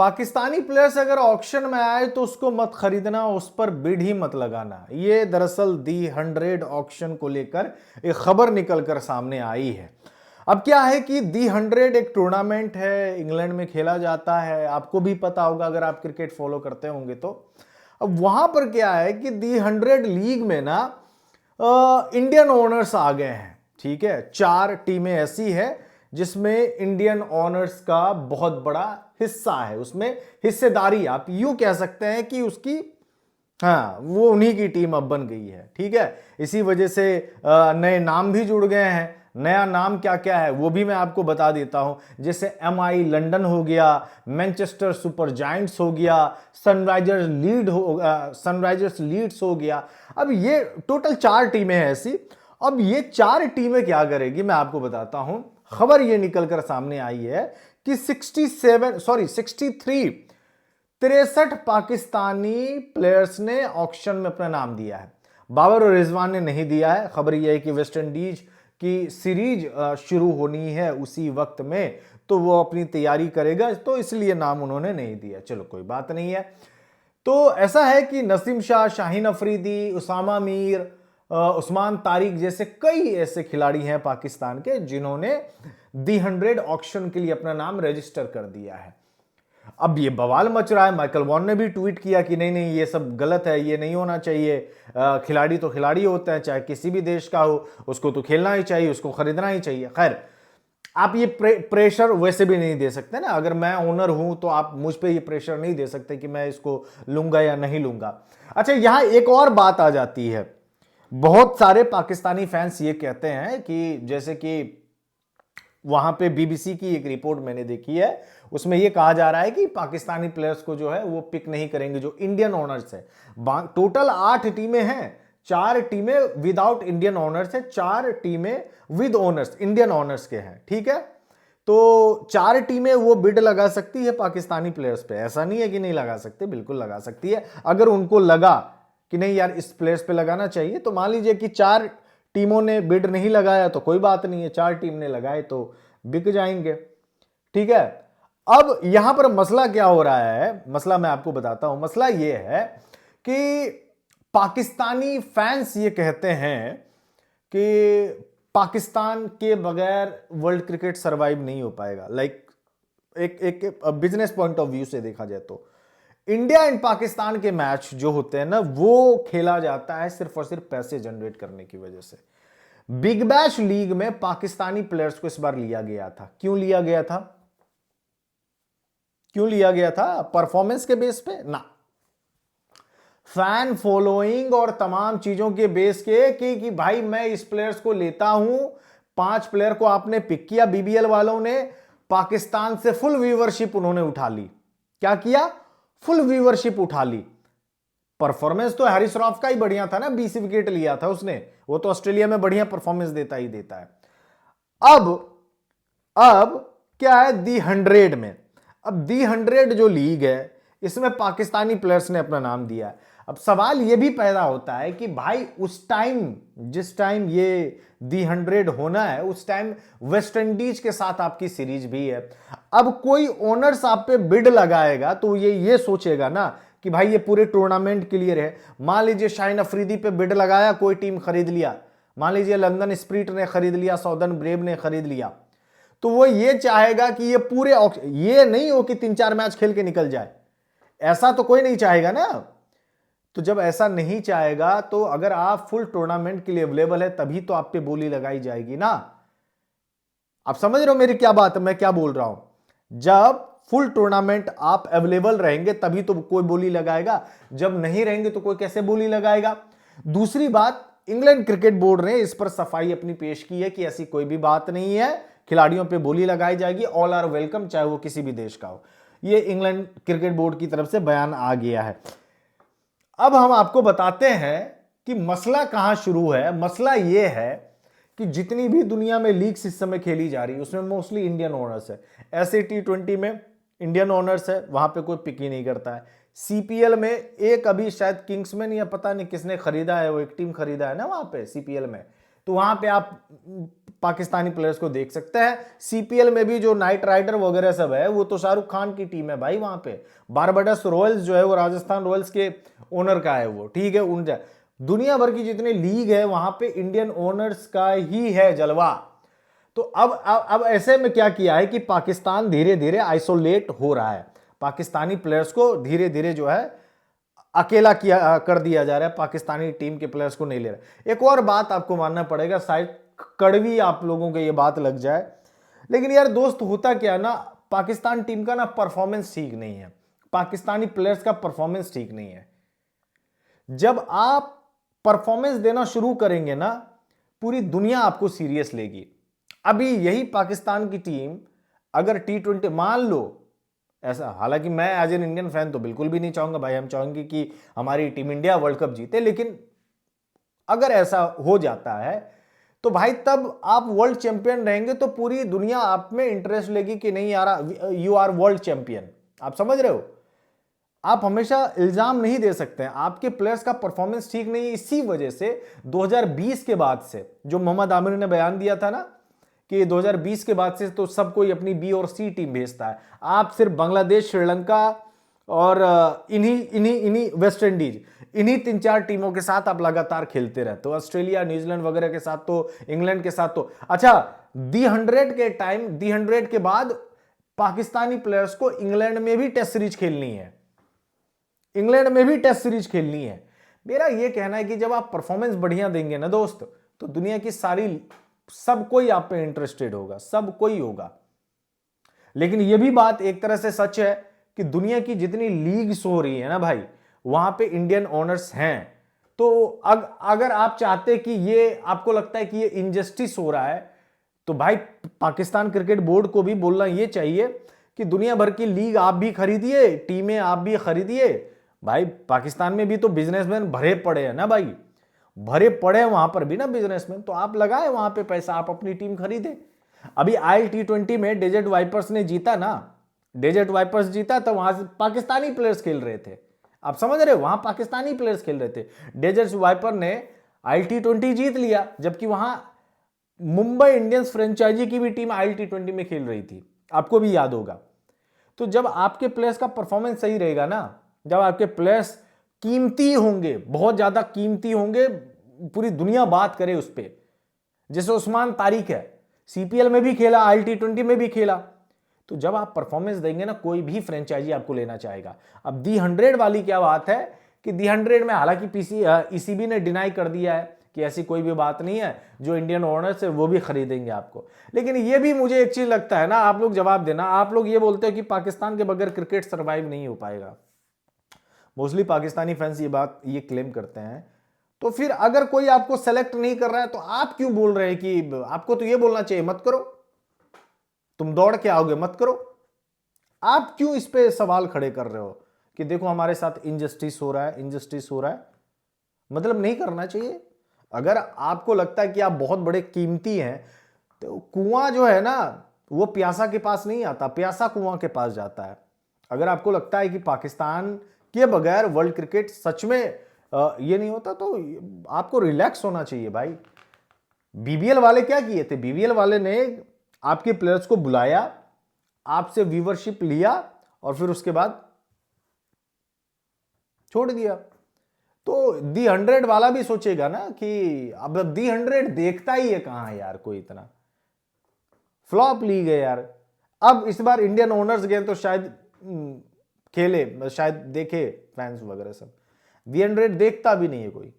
Pakistani players अगर auction में आए तो उसको मत खरीदना, उस पर बिड ही मत लगाना। ये दरअसल दी 100 ऑक्शन को लेकर एक खबर निकलकर सामने आई है। अब क्या है कि दी 100 एक टूर्नामेंट है, इंग्लैंड में खेला जाता है, आपको भी पता होगा अगर आप क्रिकेट फॉलो करते होंगे तो। अब वहां पर क्या है कि दी 100 लीग में ना इंडियन ओनर्स आ गए हैं। ठीक है, 4 टीमें ऐसी है जिसमें इंडियन ओनर्स का बहुत बड़ा हिस्सा है, उसमें हिस्सेदारी आप यूं कह सकते हैं कि उसकी, हाँ, वो उन्हीं की टीम अब बन गई है। ठीक है, इसी वजह से नए नाम भी जुड़ गए हैं। नया नाम क्या क्या है वो भी मैं आपको बता देता हूं। जैसे MI लंदन हो गया, मैनचेस्टर सुपर जायंट्स हो गया, सनराइजर्स लीड्स हो गया। अब ये टोटल 4 टीमें हैं ऐसी। अब ये 4 टीमें क्या करेगी मैं आपको बताता हूं। खबर ये निकलकर सामने आई है कि 63 पाकिस्तानी प्लेयर्स ने ऑक्शन में अपना नाम दिया है। बाबर और रिजवान ने नहीं दिया है। खबर यह है कि वेस्ट इंडीज की सीरीज शुरू होनी है उसी वक्त में, तो वो अपनी तैयारी करेगा, तो इसलिए नाम उन्होंने नहीं दिया। चलो कोई बात नहीं है। तो ऐसा है कि नसीम शाह, शाहीन अफरीदी, उसामा मीर, उस्मान तारिक जैसे कई ऐसे खिलाड़ी हैं पाकिस्तान के जिन्होंने दी 100 ऑक्शन के लिए अपना नाम रजिस्टर कर दिया है। अब ये बवाल मच रहा है। माइकल वॉन ने भी ट्वीट किया कि नहीं नहीं, ये सब गलत है, ये नहीं होना चाहिए। खिलाड़ी तो खिलाड़ी होता है, चाहे किसी भी देश का हो, उसको तो खेलना ही चाहिए, उसको खरीदना ही चाहिए। खैर, आप ये प्रेशर वैसे भी नहीं दे सकते ना। अगर मैं ओनर हूं तो आप मुझ पे ये प्रेशर नहीं दे सकते कि मैं इसको लूंगा या नहीं लूंगा। अच्छा, यहां एक और बात आ जाती है। बहुत सारे पाकिस्तानी फैंस ये कहते हैं कि जैसे कि वहां पे BBC की एक रिपोर्ट मैंने देखी है, उसमें यह कहा जा रहा है कि पाकिस्तानी प्लेयर्स को जो है वो पिक नहीं करेंगे जो इंडियन ओनर्स है। टोटल 8 टीमें हैं, 4 टीमें विदाउट इंडियन ओनर्स है, 4 टीमें विद ओनर्स, इंडियन ओनर्स के हैं। ठीक है, तो 4 टीमें वो बिड लगा सकती है पाकिस्तानी प्लेयर्स पे। ऐसा नहीं है कि नहीं लगा सकते, बिल्कुल लगा सकती है। अगर उनको लगा कि नहीं यार इस प्लेयर्स पे लगाना चाहिए, तो मान लीजिए कि 4 टीमों ने बिड नहीं लगाया तो कोई बात नहीं है, 4 टीम ने लगाए तो बिक जाएंगे। ठीक है, अब यहां पर मसला क्या हो रहा है, मसला मैं आपको बताता हूं। मसला यह है कि पाकिस्तानी फैंस ये कहते हैं कि पाकिस्तान के बगैर वर्ल्ड क्रिकेट सरवाइव नहीं हो पाएगा। लाइक एक बिजनेस पॉइंट ऑफ व्यू से देखा जाए तो इंडिया एंड पाकिस्तान के मैच जो होते हैं ना, वो खेला जाता है सिर्फ और सिर्फ पैसे जनरेट करने की वजह से। बिग बैश लीग में पाकिस्तानी प्लेयर्स को इस बार लिया गया था। क्यों लिया गया था? क्यों लिया गया था? परफॉर्मेंस के बेस पे ना, फैन फॉलोइंग और तमाम चीजों के बेस के कि भाई मैं इस प्लेयर्स को लेता हूं। 5 प्लेयर को आपने पिक किया, BBL वालों ने पाकिस्तान से फुल व्यूवरशिप उन्होंने उठा ली। क्या किया? फुल व्यूवरशिप उठा ली। परफॉर्मेंस तो हैरिस रॉफ का ही बढ़िया था ना, 20 विकेट लिया था उसने, वो तो ऑस्ट्रेलिया में बढ़िया परफॉर्मेंस देता ही देता है। अब क्या है दी 100 में? अब दी 100 जो लीग है इसमें पाकिस्तानी प्लेयर्स ने अपना नाम दिया है। अब सवाल यह भी पैदा होता है कि भाई उस टाइम, जिस टाइम ये दी 100 होना है, उस टाइम वेस्ट इंडीज के साथ आपकी सीरीज भी है। अब कोई ओनर्स आप पे बिड लगाएगा तो ये सोचेगा ना कि भाई ये पूरे टूर्नामेंट क्लियर है। मान लीजिए शाहीन अफरीदी पे बिड लगाया, कोई टीम खरीद लिया, मान लीजिए लंदन स्प्रिट ने खरीद लिया, साउदर्न ब्रेव ने खरीद लिया, तो वो ये चाहेगा कि ये पूरे, ये नहीं हो कि 3-4 मैच खेल के निकल जाए। ऐसा तो कोई नहीं चाहेगा ना। तो जब ऐसा नहीं चाहेगा तो अगर आप फुल टूर्नामेंट के लिए अवेलेबल है तभी तो आप पे बोली लगाई जाएगी ना। आप समझ रहे हो मेरी क्या बात है, मैं क्या बोल रहा हूं? जब फुल टूर्नामेंट आप अवेलेबल रहेंगे तभी तो कोई बोली लगाएगा, जब नहीं रहेंगे तो कोई कैसे बोली लगाएगा? दूसरी बात, इंग्लैंड क्रिकेट बोर्ड ने इस पर सफाई अपनी पेश की है कि ऐसी कोई भी बात नहीं है, खिलाड़ियों पे बोली लगाई जाएगी, ऑल आर वेलकम, चाहे वो किसी भी देश का हो। ये इंग्लैंड क्रिकेट बोर्ड की तरफ से बयान आ गया है। अब हम आपको बताते हैं कि मसला कहां शुरू है। मसला यह है कि जितनी भी दुनिया में लीग्स इस समय खेली जा रही है उसमें मोस्टली इंडियन ओनर्स है। ऐसे T20 में इंडियन ओनर्स है, वहां पे कोई पिक ही नहीं करता है। CPL में एक अभी शायद किंग्समैन या पता नहीं किसने खरीदा है, वो एक टीम खरीदा है ना वहां पे CPL में, तो वहां पे आप पाकिस्तानी प्लेयर्स को देख सकते हैं। सीपीएल में भी जो नाइट राइडर वगैरह सब है वो तो शाहरुख खान की टीम है भाई। वहां पे बारबाडोस रॉयल्स जो है वो राजस्थान रॉयल्स के ओनर का है वो, ठीक है। उन दुनिया भर की जितने लीग है वहां पे इंडियन ओनर्स का ही है जलवा। तो अब ऐसे में क्या किया है कि पाकिस्तान धीरे धीरे आइसोलेट हो रहा है, पाकिस्तानी प्लेयर्स को धीरे धीरे जो है अकेला किया कर दिया जा रहा है, पाकिस्तानी टीम के प्लेयर्स को नहीं ले रहा। एक और बात आपको मानना पड़ेगा, शायद कड़वी आप लोगों को ये बात लग जाए, लेकिन यार दोस्त होता क्या ना, पाकिस्तान टीम का ना परफॉर्मेंस ठीक नहीं है, पाकिस्तानी प्लेयर्स का परफॉर्मेंस ठीक नहीं है। जब आप परफॉर्मेंस देना शुरू करेंगे ना, पूरी दुनिया आपको सीरियस लेगी। अभी यही पाकिस्तान की टीम अगर T20 मान लो ऐसा, हालांकि मैं एज एन इंडियन फैन तो बिल्कुल भी नहीं चाहूंगा भाई, हम चाहेंगे कि हमारी टीम इंडिया वर्ल्ड कप जीते, लेकिन अगर ऐसा हो जाता है तो भाई तब आप वर्ल्ड चैंपियन रहेंगे तो पूरी दुनिया आप में इंटरेस्ट लेगी कि नहीं यार यू आर वर्ल्ड चैंपियन। आप समझ रहे हो? आप हमेशा इल्जाम नहीं दे सकते हैं, आपके प्लेयर्स का परफॉर्मेंस ठीक नहीं है। इसी वजह से 2020 के बाद से जो मोहम्मद आमिर ने बयान दिया था ना कि 2020 के बाद से तो सब कोई अपनी बी और सी टीम भेजता है, आप सिर्फ बांग्लादेश, श्रीलंका और इन्हीं वेस्ट इंडीज, इन्हीं 3-4 टीमों के साथ आप लगातार खेलते रहते हो, ऑस्ट्रेलिया, न्यूजीलैंड वगैरह के साथ तो, इंग्लैंड के साथ तो। अच्छा, D100 के टाइम, D100 के बाद पाकिस्तानी प्लेयर्स को इंग्लैंड में भी टेस्ट सीरीज खेलनी है, इंग्लैंड में भी टेस्ट सीरीज खेलनी है। मेरा यह कहना है कि जब आप परफॉर्मेंस बढ़िया देंगे ना दोस्त, तो दुनिया की सब कोई आप पे इंटरेस्टेड होगा, सब कोई होगा। लेकिन यह भी बात एक तरह से सच है कि दुनिया की जितनी लीग्स हो रही है ना भाई, वहां पे इंडियन ओनर्स हैं। तो अगर आप चाहते कि ये, आपको लगता है कि ये इनजस्टिस हो रहा है, तो भाई पाकिस्तान क्रिकेट बोर्ड को भी बोलना ये चाहिए कि दुनिया भर की लीग आप भी खरीदिए, टीमें आप भी खरीदिए। भाई पाकिस्तान में भी तो बिजनेसमैन भरे पड़े हैं ना भाई, भरे पड़े वहां पर भी ना बिजनेसमैन, तो आप लगाए वहां पे पैसा, आप अपनी टीम खरीदे। अभी ILT20 में डेजर्ट वाइपर्स ने जीता ना, डेजर्ट वाइपर्स जीता तो वहां से पाकिस्तानी प्लेयर्स खेल रहे थे। आप समझ रहे हो? वहां पाकिस्तानी प्लेयर्स खेल रहे थे। डेजर्ट वाइपर ने ILT20 जीत लिया, जबकि वहां मुंबई इंडियंस फ्रेंचाइजी की भी टीम ILT20 में खेल रही थी, आपको भी याद होगा। तो जब आपके प्लेयर्स का परफॉर्मेंस सही रहेगा ना, जब आपके प्लेयर्स कीमती होंगे, बहुत ज्यादा कीमती होंगे, पूरी दुनिया बात करे उस पर, जैसे उस्मान तारिक है, CPL में भी खेला, ILT20 में भी खेला, तो जब आप परफॉर्मेंस देंगे ना, कोई भी फ्रेंचाइजी आपको लेना चाहेगा। अब D100 वाली क्या बात है कि D100 में हालांकि ECB ने डिनाई कर दिया है कि ऐसी कोई भी बात नहीं है, जो इंडियन ओनर्स है वो भी खरीदेंगे आपको। लेकिन ये भी मुझे एक चीज लगता है ना, आप लोग जवाब देना, आप लोग ये बोलते हो कि पाकिस्तान के बगैर क्रिकेट सर्वाइव नहीं हो पाएगा, मोस्टली पाकिस्तानी फैंस ये क्लेम करते हैं। तो फिर अगर कोई आपको सेलेक्ट नहीं कर रहा है तो आप क्यों बोल रहे हैं कि आपको तो ये बोलना चाहिए मत करो, तुम दौड़ के आओगे मत करो। आप क्यों इस पे सवाल खड़े कर रहे हो कि देखो हमारे साथ इनजस्टिस हो रहा है, इनजस्टिस हो रहा है? मतलब नहीं करना चाहिए। अगर आपको लगता है कि आप बहुत बड़े कीमती हैं, तो कुआं जो है ना वो प्यासा के पास नहीं आता, प्यासा कुआं के पास जाता है। अगर आपको लगता है कि पाकिस्तान के बगैर वर्ल्ड क्रिकेट सच में ये नहीं होता, तो आपको रिलैक्स होना चाहिए भाई। BBL वाले क्या किए थे? BBL वाले ने आपके प्लेयर्स को बुलाया, आपसे व्यूवरशिप लिया और फिर उसके बाद छोड़ दिया। तो D100 वाला भी सोचेगा ना कि अब D100 देखता ही है कहां यार, कोई इतना फ्लॉप लीग है यार। अब इस बार इंडियन ओनर्स गए तो शायद खेले, शायद देखे फैंस वगैरह सब, D100 देखता भी नहीं है कोई।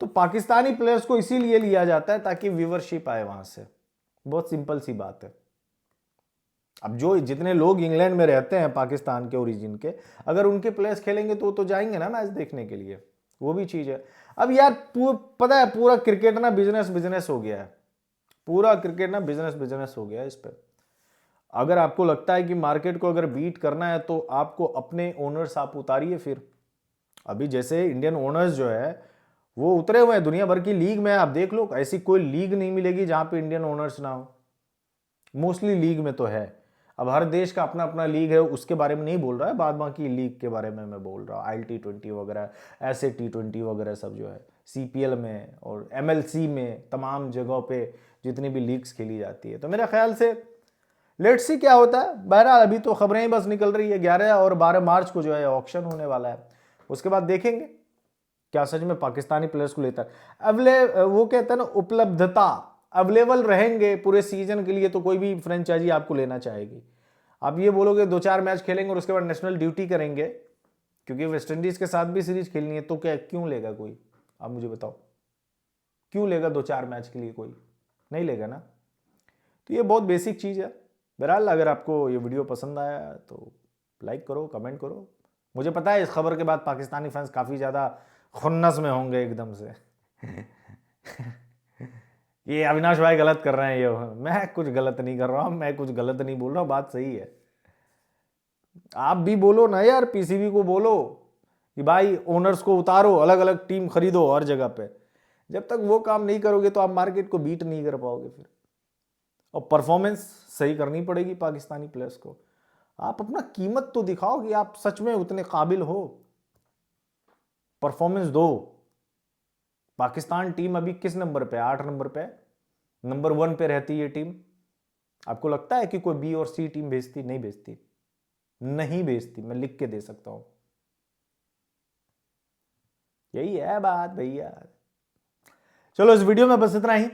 तो पाकिस्तानी प्लेयर्स को इसीलिए लिया जाता है ताकि व्यूवरशिप आए वहां से, बहुत सिंपल सी बात है। अब जो जितने लोग इंग्लैंड में रहते हैं पाकिस्तान के ओरिजिन के, अगर उनके प्लेयर्स खेलेंगे तो जाएंगे ना मैच देखने के लिए, वो भी चीज है। अब यार पता है पूरा क्रिकेट ना बिजनेस हो गया है, पूरा क्रिकेट ना बिजनेस हो गया है। इस पर अगर आपको लगता है कि मार्केट को अगर बीट करना है तो आपको अपने ओनर्स आप उतारिए। फिर अभी जैसे इंडियन ओनर्स जो है वो उतरे हुए हैं दुनिया भर की लीग में, आप देख लो ऐसी कोई लीग नहीं मिलेगी जहां पे इंडियन ओनर्स ना हो, मोस्टली लीग में तो है। अब हर देश का अपना अपना लीग है, उसके बारे में नहीं बोल रहा है, बाद बाकी लीग के बारे में मैं बोल रहा हूँ। IL-T20 वगैरह, ऐसे T20 वगैरह सब जो है CPL में और MLC में, तमाम जगहों पे जितनी भी लीग्स खेली जाती है। तो मेरे ख्याल से लेट्स सी क्या होता है। बहरहाल अभी तो खबरें ही बस निकल रही है। 11 और 12 मार्च को जो है ऑक्शन होने वाला है, उसके बाद देखेंगे क्या सच में पाकिस्तानी प्लेयर्स को लेता है। वो कहते हैं ना, उपलब्धता, अवेलेबल रहेंगे पूरे सीजन के लिए तो कोई भी फ्रेंचाइजी आपको लेना चाहेगी। आप ये बोलोगे 2-4 मैच खेलेंगे और उसके बाद नेशनल ड्यूटी करेंगे, क्योंकि वेस्ट इंडीज के साथ भी सीरीज खेलनी है, तो क्या क्यों लेगा कोई? आप मुझे बताओ, क्यों लेगा 2-4 मैच के लिए? कोई नहीं लेगा ना। तो ये बहुत बेसिक चीज़ है। बहरहाल अगर आपको ये वीडियो पसंद आया तो लाइक करो, कमेंट करो। मुझे पता है इस खबर के बाद पाकिस्तानी फैंस काफ़ी ज़्यादा खुन्नस में होंगे एकदम से ये अविनाश भाई गलत कर रहे हैं, ये मैं कुछ गलत नहीं कर रहा हूँ, मैं कुछ गलत नहीं बोल रहा हूँ, बात सही है। आप भी बोलो ना यार, PCB को बोलो कि भाई ओनर्स को उतारो, अलग अलग टीम खरीदो हर जगह पे। जब तक वो काम नहीं करोगे तो आप मार्केट को बीट नहीं कर पाओगे फिर। और परफॉर्मेंस सही करनी पड़ेगी पाकिस्तानी प्लेयर्स को। आप अपना कीमत तो दिखाओ कि आप सच में उतने काबिल हो, परफॉर्मेंस दो। पाकिस्तान टीम अभी किस नंबर पे? 8 नंबर पे, नंबर 1 पे रहती है टीम। आपको लगता है कि कोई B और C टीम भेजती? नहीं भेजती, नहीं भेजती, मैं लिख के दे सकता हूं। यही है बात भैया। चलो इस वीडियो में बस इतना ही।